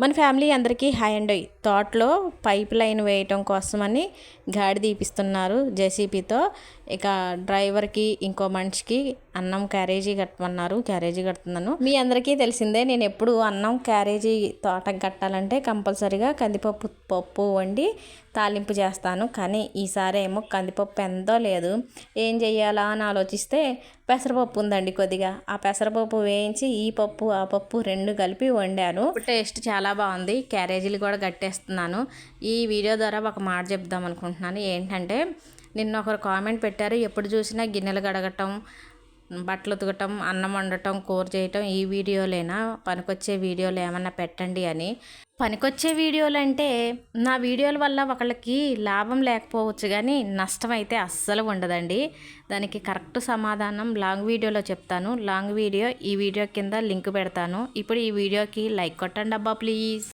మన ఫ్యామిలీ అందరికీ హాయ్ అండి. తోటలో పైప్ లైన్ వేయటం కోసమని గాడి తీపిస్తున్నారు జేసీబీతో. ఇక డ్రైవర్కి ఇంకో మనిషికి అన్నం క్యారేజీ కట్టమన్నారు. క్యారేజీ కడుతున్నాను. మీ అందరికీ తెలిసిందే, నేను ఎప్పుడు అన్నం క్యారేజీ తోటకు కట్టాలంటే కంపల్సరీగా కందిపప్పు వండి తాలింపు చేస్తాను. కానీ ఈసారి ఏమో కందిపప్పు ఎంతో లేదు. ఏం చెయ్యాలా అని ఆలోచిస్తే పెసరపప్పు ఉందండి కొద్దిగా. ఆ పెసరపప్పు వేయించి ఈ పప్పు ఆ పప్పు రెండు కలిపి వండాను. టేస్ట్ చాలా బాగుంది. క్యారేజీలు కూడా కట్టేస్తున్నాను. ఈ వీడియో ద్వారా ఒక మాట చెప్దాం అనుకుంటున్నాను. ఏంటంటే నిన్న ఒకరు కామెంట్ పెట్టారు, ఎప్పుడు చూసినా గిన్నెలు కడగటం, బట్టలు ఉతకటం, అన్నం వండటం, కూర చేయటం ఈ వీడియోలేనా, పనికొచ్చే వీడియోలు ఏమన్నా పెట్టండి అని. పనికొచ్చే వీడియోలు అంటే నా వీడియోల వల్ల ఒకళ్ళకి లాభం లేకపోవచ్చు, కానీ నష్టం అయితే అస్సలు ఉండదండి. దానికి కరెక్ట్ సమాధానం లాంగ్ వీడియోలో చెప్తాను. లాంగ్ వీడియో ఈ వీడియో కింద లింక్ పెడతాను. ఇప్పుడు ఈ వీడియోకి లైక్ కొట్టండి అబ్బా ప్లీజ్.